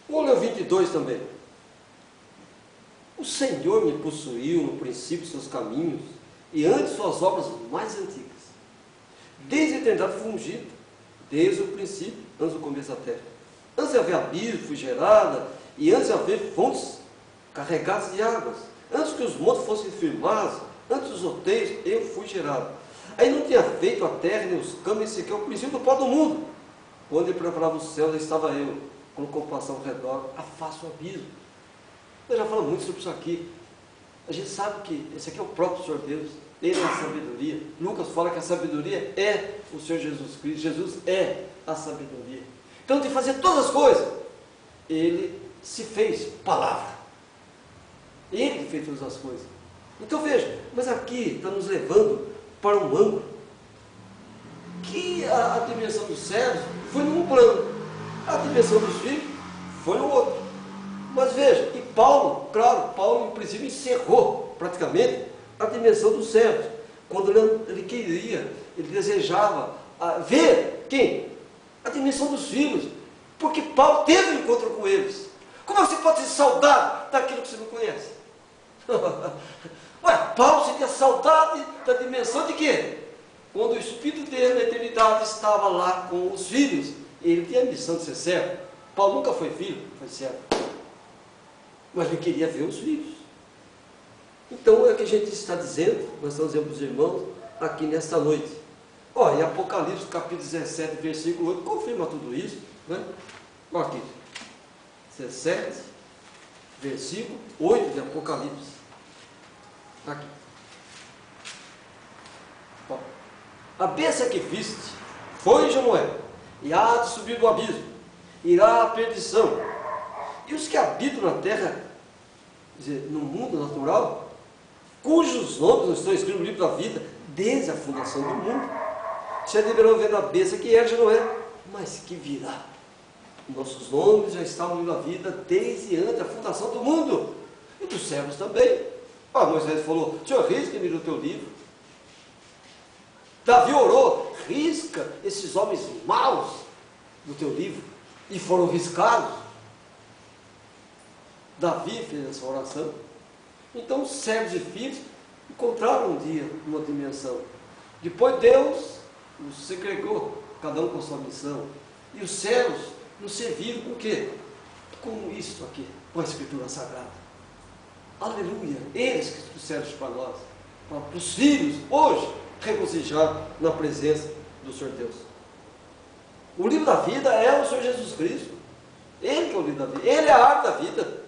Vamos ler o 22 também. O Senhor me possuiu no princípio seus caminhos e antes suas obras mais antigas. Desde a eternidade fui ungido, desde o princípio, antes do começo da terra. Antes de haver abismo, fui gerada, e antes de haver fontes carregadas de águas. Antes que os montes fossem firmados, antes dos outeiros, eu fui gerado. Aí não tinha feito a terra, nem os campos, nem sequer o princípio do pó do mundo. Quando ele preparava os céus, estava eu, colocou passar ao redor, afasta o abismo. Nós já falamos muito sobre isso aqui. A gente sabe que esse aqui é o próprio Senhor Deus. Ele é a sabedoria. Lucas fala que a sabedoria é o Senhor Jesus Cristo. Jesus é a sabedoria. Então, de fazer todas as coisas, ele se fez palavra. Ele que fez todas as coisas. Então veja, mas aqui está nos levando para um ângulo que a dimensão dos céus foi num plano, a dimensão dos filhos foi no outro. Mas veja, e Paulo, claro, Paulo em princípio encerrou praticamente a dimensão dos céus, quando ele queria, ele desejava ver quem? A dimensão dos filhos, porque Paulo teve um encontro com eles. Como você pode ter saudade daquilo que você não conhece? Ué, Paulo sentia saudade da dimensão de quê? Quando o Espírito dele na eternidade estava lá com os filhos, ele tinha a missão de ser servo. Paulo nunca foi filho, foi servo. Mas ele queria ver os filhos. Então é o que a gente está dizendo, nós estamos dizendo para os irmãos aqui nesta noite. Olha, em Apocalipse capítulo 17, versículo 8, confirma tudo isso, né? Olha aqui, 17, versículo 8 de Apocalipse. Aqui. Ó, a besta que viste foi e já não é, e há de subir do abismo, irá à perdição. E os que habitam na terra, quer dizer, no mundo natural, cujos nomes não estão escritos no livro da vida, desde a fundação do mundo, já deverão ver na besta que é, já não é, mas que virá. Nossos nomes já estão no livro da vida desde antes da fundação do mundo, e dos servos também. Moisés falou: Senhor, risca-me do teu livro. Davi orou: risca esses homens maus do teu livro, e foram riscados. Davi fez essa oração. Então os servos e filhos encontraram um dia uma dimensão. Depois Deus os segregou, cada um com sua missão. E os servos nos serviram com o quê? Com isso aqui, com a Escritura Sagrada. Aleluia! Eles que trouxeram para nós, para os filhos, hoje, regozijar na presença do Senhor Deus. O livro da vida é o Senhor Jesus Cristo. Ele que é o livro da vida. Ele é a árvore da vida.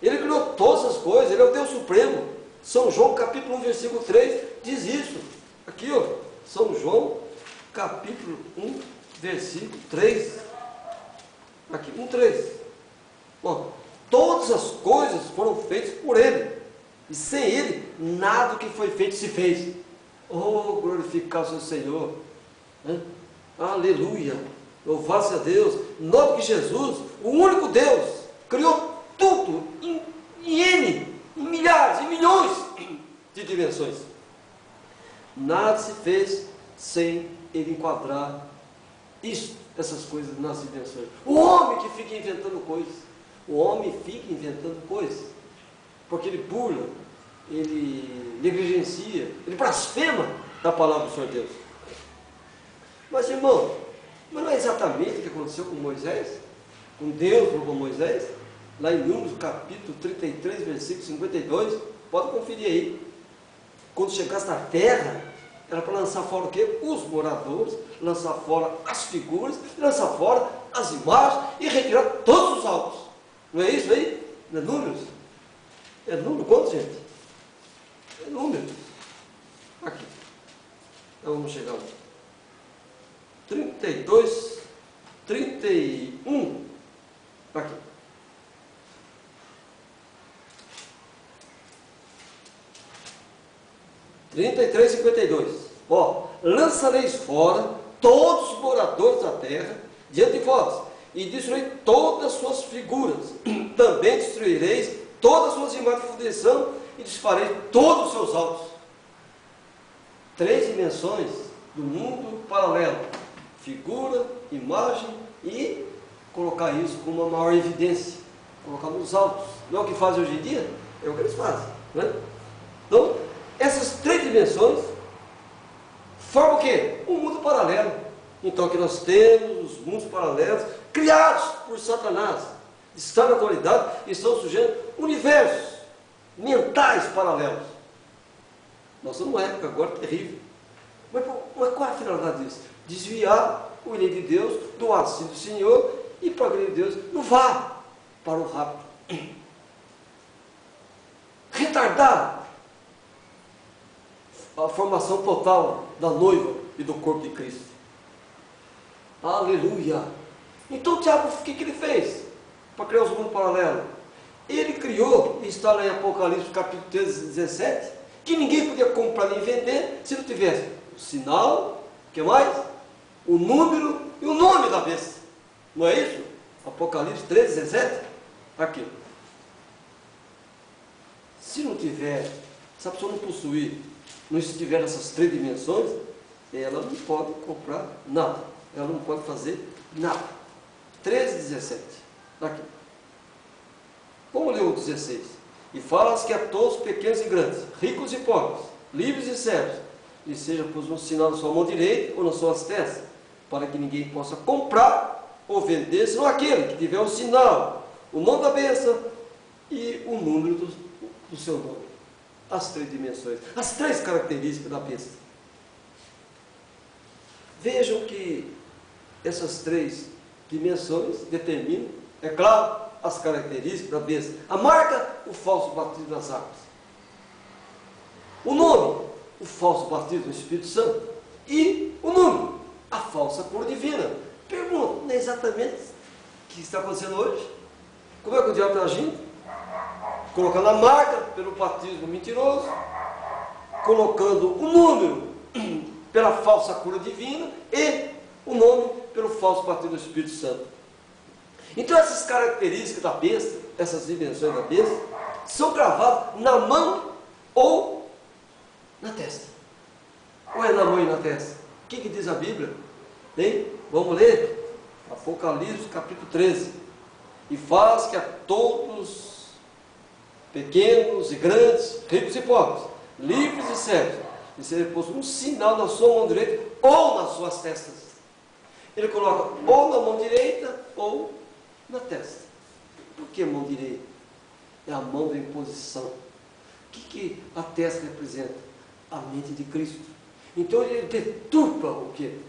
Ele criou todas as coisas. Ele é o Deus Supremo. São João capítulo 1, versículo 3 diz isso. Aqui, ó. São João capítulo 1, versículo 3. Aqui, 1, 3. Ó, todas as coisas foram feitas por Ele. E sem Ele, nada do que foi feito se fez. Oh, glorificar o seu Senhor. Né? Aleluia. Louvado-se a Deus. Note que Jesus, o único Deus, criou tudo em N, em milhares, em milhões de dimensões. Nada se fez sem ele enquadrar isso, essas coisas nas dimensões. O homem que fica inventando coisas. O homem fica inventando coisas. Porque ele pula, ele negligencia, ele blasfema da palavra do Senhor Deus. Mas, irmão, não é exatamente o que aconteceu com Moisés? Com Deus com Moisés? Lá em Números, capítulo 33, versículo 52, pode conferir aí. Quando chegasse na terra, era para lançar fora o quê? Os moradores, lançar fora as figuras, lançar fora as imagens e retirar todos os altos. Não é isso aí? Não é Números? É número? Quanto, gente? É número. Aqui. Então vamos chegar lá. 32, 31. Aqui. Trinta e três, 52. Ó, lançareis fora todos os moradores da terra diante de vós, e destruirei todas as suas figuras. Também destruireis todas as suas imagens de fundição e desfarei todos os seus altos. 3 dimensões do mundo paralelo: figura, imagem e colocar isso com uma maior evidência, colocar nos altos. Não é o que fazem hoje em dia? É o que eles fazem, né? Então, essas 3 dimensões formam o quê? Um mundo paralelo. Então aqui nós temos os mundos paralelos criados por Satanás, estão na atualidade e estão surgindo universos mentais paralelos. Nós estamos numa época agora terrível. Mas qual é a finalidade disso? Desviar o inimigo de Deus do assim do Senhor e para a glória de Deus não vá para o rapto. Retardar a formação total da noiva e do corpo de Cristo. Aleluia! Então o diabo, o que ele fez para criar os mundos paralelos? Ele criou, e está lá em Apocalipse capítulo 13, 17, que ninguém podia comprar nem vender se não tivesse o sinal, o que mais? O número e o nome da besta. Não é isso? Apocalipse 13, 17? Aqui. Se não tiver, se a pessoa não possuir, não estiver nessas 3 dimensões, ela não pode comprar nada. Ela não pode fazer nada. 13, 17. Aqui. Vamos ler o 16. E falas que a todos, pequenos e grandes, ricos e pobres, livres e servos, lhe seja pôs um sinal na sua mão direita ou nas suas testas, para que ninguém possa comprar ou vender, senão aquele que tiver o sinal, o nome da bênção e o número do seu nome. As 3 dimensões, as 3 características da besta. Vejam que essas 3 dimensões determinam, é claro, as características da besta. A marca, o falso batismo das águas. O nome, o falso batismo do Espírito Santo. E o número, a falsa cor divina. Pergunta, não é exatamente o que está acontecendo hoje? Como é que o diabo está agindo? Colocando a marca pelo batismo mentiroso, colocando o número pela falsa cura divina e o nome pelo falso batismo do Espírito Santo. Então essas características da besta, essas dimensões da besta, são gravadas na mão ou na testa. Ou é na mão e na testa? O que diz a Bíblia? Bem, vamos ler Apocalipse capítulo 13. E faz que a todos, pequenos e grandes, ricos e pobres, livres e servos, e seja posto um sinal na sua mão direita ou nas suas testas. Ele coloca ou na mão direita ou na testa. Por que mão direita? É a mão da imposição. O que a testa representa? A mente de Cristo. Então ele deturpa o que?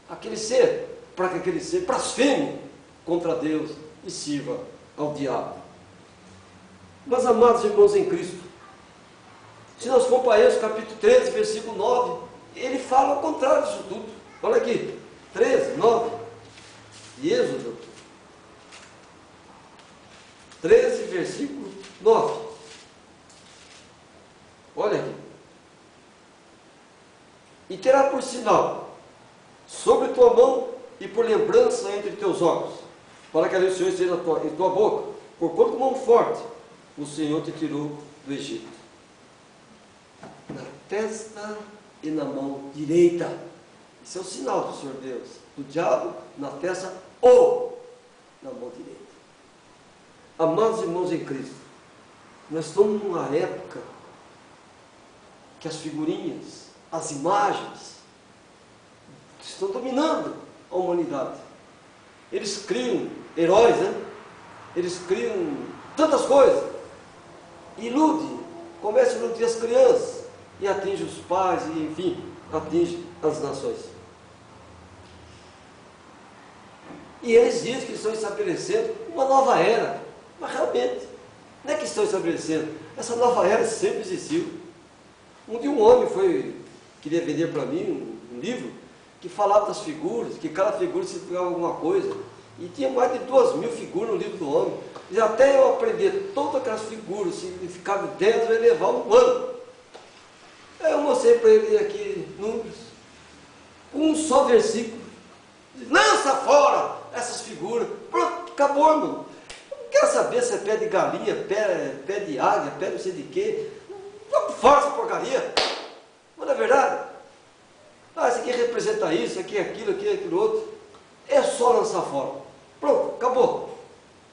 Aquele ser, para que aquele ser blasfeme contra Deus e sirva ao diabo. Mas, amados irmãos em Cristo, se nós formos para Êxodo capítulo 13, versículo 9, ele fala ao contrário disso tudo. Olha aqui, 13, 9, de Êxodo 13, versículo 9. Olha aqui. por sinal sobre tua mão e por lembrança entre teus olhos, para que ali o Senhor esteja em tua boca, porquanto com mão forte o Senhor te tirou do Egito. Na testa e na mão direita. Esse é o sinal do Senhor Deus, do diabo na testa ou na mão direita. Amados irmãos em Cristo, nós estamos numa época que as figurinhas, as imagens estão dominando a humanidade. Eles criam heróis, né? Eles criam tantas coisas, iludem, começam a iludir as crianças e atinge os pais e, enfim, atinge as nações. E eles dizem que estão estabelecendo uma nova era, mas realmente não é que estão estabelecendo, essa nova era sempre existiu. Um dia um homem queria vender para mim um livro que falava das figuras, que cada figura significava alguma coisa, e tinha mais de 2.000 figuras no livro do homem. E até eu aprender todas aquelas figuras, o significado dentro, vai levar um ano. Aí eu mostrei para ele aqui números, um só versículo, lança fora essas figuras, pronto, acabou, irmão. Não quero saber se é pé de galinha, pé de águia, pé não sei de quê, fora essa porcaria, não é verdade? Ah, isso aqui representa isso, isso aqui é aquilo outro, é só lançar fora, pronto, acabou.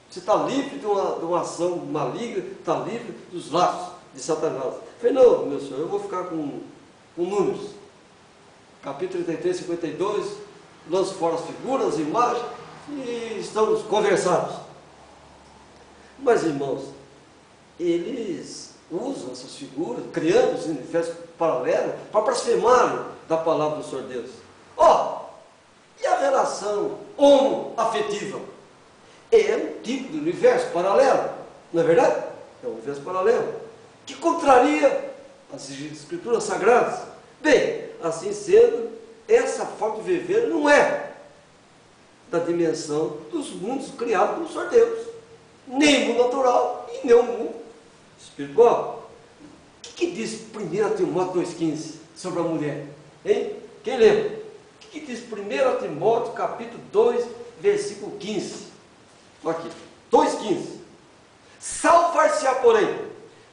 Você está livre de uma ação maligna, está livre dos laços de Satanás. Eu falei, não, meu senhor, eu vou ficar com números. Capítulo 33, 52, lanço fora as figuras, as imagens, e estamos conversados. Mas, irmãos, eles usam essas figuras, criando esse universo paralelo, para blasfemarem da palavra do Senhor Deus. E a relação homoafetiva? É um tipo de universo paralelo, não é verdade? É um universo paralelo, que contraria as escrituras sagradas. Bem, assim sendo, essa forma de viver não é da dimensão dos mundos criados pelo Senhor Deus, nem o mundo natural e nem o mundo espiritual. O que diz 1 Timóteo 2,15 sobre a mulher? Hein? Quem lembra? O que diz 1 Timóteo capítulo 2, versículo 15? Aqui, 2,15. Salvar-se-á, porém,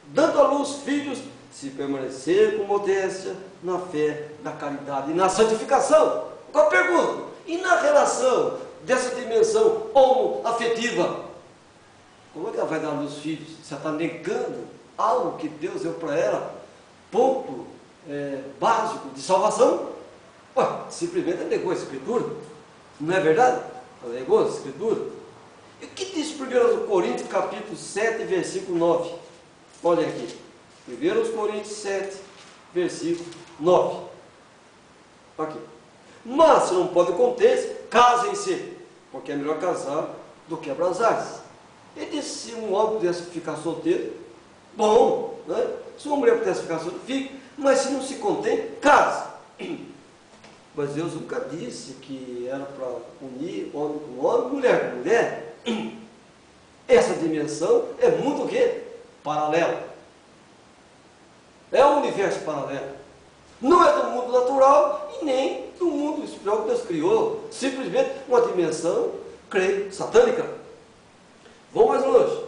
dando à luz filhos, se permanecer com modéstia na fé, na caridade e na santificação. Qual a pergunta? E na relação dessa dimensão homoafetiva? Como é que ela vai dar à luz filhos? Você está negando algo que Deus deu para ela, ponto básico de salvação? Simplesmente ela negou a Escritura, não é verdade? Ela negou a Escritura. E o que diz 1 Coríntios capítulo 7, versículo 9? Olha aqui, 1 Coríntios 7, versículo 9. Aqui. Mas se não pode acontecer, casem-se, porque é melhor casar do que abrasar-se. Ele disse, se um homem pudesse ficar solteiro, bom, né? Se uma mulher pudesse ficar solteira, fique, mas se não se contém, case. Mas Deus nunca disse que era para unir homem com homem, mulher com mulher. Essa dimensão é muito o quê? Paralelo. É um universo paralelo. Não é do mundo natural e nem do mundo espiritual que Deus criou. Simplesmente uma dimensão, creio, satânica. Vamos mais longe.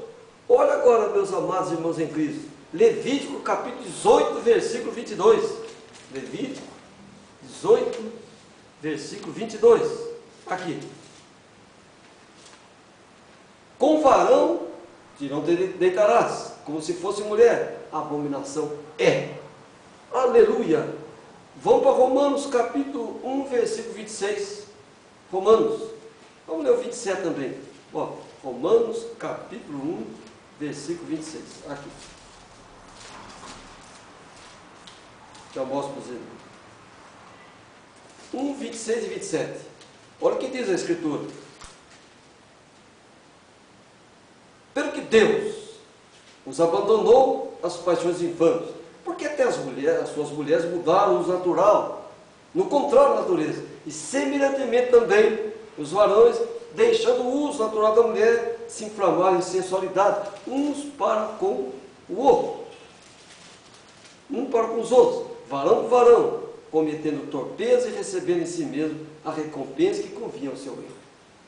Olha agora, meus amados irmãos em Cristo. Levítico capítulo 18, versículo 22. Levítico 18, versículo 22. Aqui. Com varão te não te deitarás, como se fosse mulher. Abominação é. Aleluia. Vamos para Romanos capítulo 1, versículo 26. Romanos. Vamos ler o 27 também. Romanos capítulo 1, versículo 26. Aqui. Que eu mostro para vocês. 1, 26 e 27. Olha o que diz a Escritura. Pelo que Deus os abandonou às paixões infames, porque até as suas mulheres mudaram o uso natural, no contrário da natureza, e semelhantemente também os varões, deixando o uso natural da mulher, se inflamarem em sensualidade, uns para com o outro, um para com os outros, varão com varão, cometendo torpeza e recebendo em si mesmo a recompensa que convinha ao seu erro.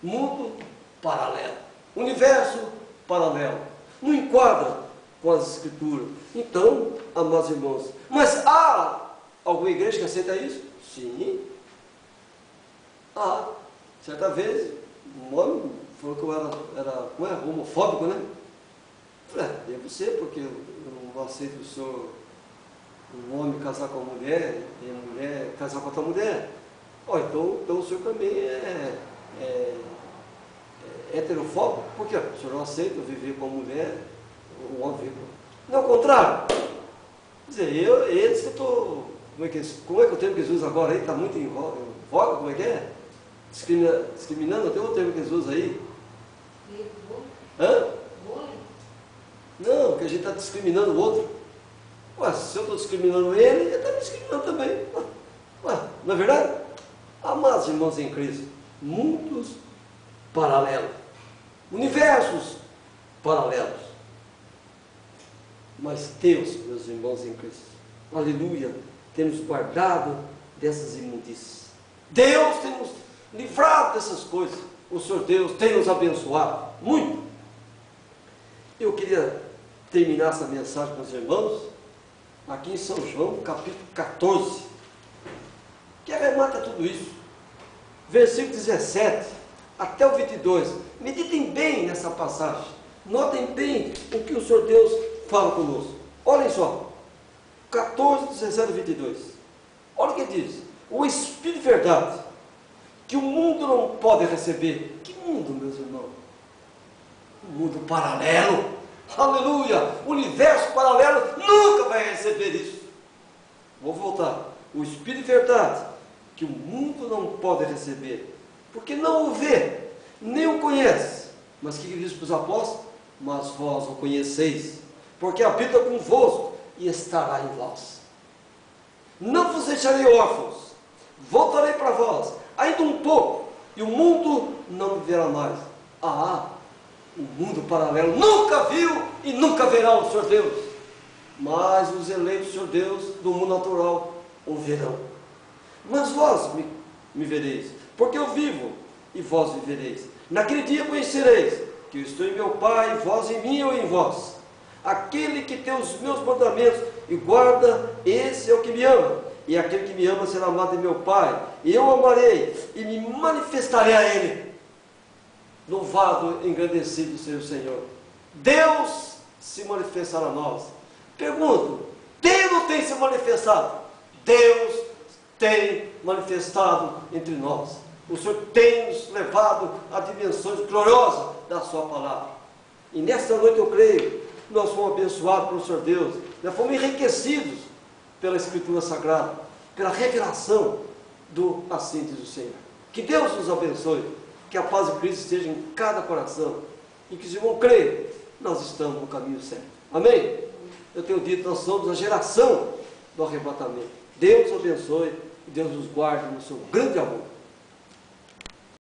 Mundo paralelo, universo paralelo, não enquadra com as Escrituras. Então, amados irmãos, mas há alguma igreja que aceita isso? Sim. Certa vez, um homem falou que eu era homofóbico, né? Devo ser, porque eu não aceito o senhor, um homem casar com uma mulher e a mulher casar com outra mulher. Então o senhor também é heterofóbico? Por quê? O senhor não aceita viver com a mulher, o homem viver com... Não, ao contrário. Quer dizer, eles que eu estou... Como é que o termo que Jesus agora aí está muito em voga? Como é que é? Discriminando, tem outro termo que Jesus aí? Hã? Não, que a gente está discriminando o outro. Se eu estou discriminando ele está me discriminando também. Não é verdade? Amados irmãos em Cristo, mundos paralelos, universos paralelos. Mas Deus, meus irmãos em Cristo, aleluia, tem nos guardado dessas imundícias. Deus tem nos livrado dessas coisas. O Senhor Deus tem nos abençoado muito. Eu queria terminar essa mensagem com os irmãos aqui em São João, capítulo 14, que arremata tudo isso. Versículo 17 até o 22. Meditem bem nessa passagem. Notem bem o que o Senhor Deus fala conosco. Olhem só. 14, 17 e 22. Olha o que diz. O Espírito de verdade, que o mundo não pode receber. Que mundo, meus irmãos? Um mundo paralelo. Aleluia! O universo paralelo nunca vai receber isso. Vou voltar. O Espírito de verdade, que o mundo não pode receber, porque não o vê, nem o conhece. Mas o que ele diz para os apóstolos? Mas vós o conheceis, porque habita convosco e estará em vós. Não vos deixarei órfãos, voltarei para vós, ainda um pouco, e o mundo não me verá mais. O mundo paralelo nunca viu e nunca verá o Senhor Deus, mas os eleitos do Senhor Deus do mundo natural o verão. Mas vós me vereis, porque eu vivo e vós vivereis. Naquele dia conhecereis que eu estou em meu Pai, vós em mim e eu em vós. Aquele que tem os meus mandamentos e guarda, esse é o que me ama. E aquele que me ama será amado de meu Pai. E eu amarei e me manifestarei a Ele. Louvado, engrandecido seja o Senhor. Deus se manifestará a nós. Pergunto, Deus não tem se manifestado? Deus tem manifestado entre nós. O Senhor tem nos levado a dimensões gloriosas da sua palavra. E nesta noite eu creio, nós fomos abençoados pelo Senhor Deus. Nós fomos enriquecidos pela Escritura Sagrada, pela revelação do assim diz o Senhor. Que Deus nos abençoe. Que a paz de Cristo esteja em cada coração. E que os irmãos creiam, nós estamos no caminho certo. Amém? Eu tenho dito, nós somos a geração do arrebatamento. Deus abençoe e Deus nos guarde no seu grande amor.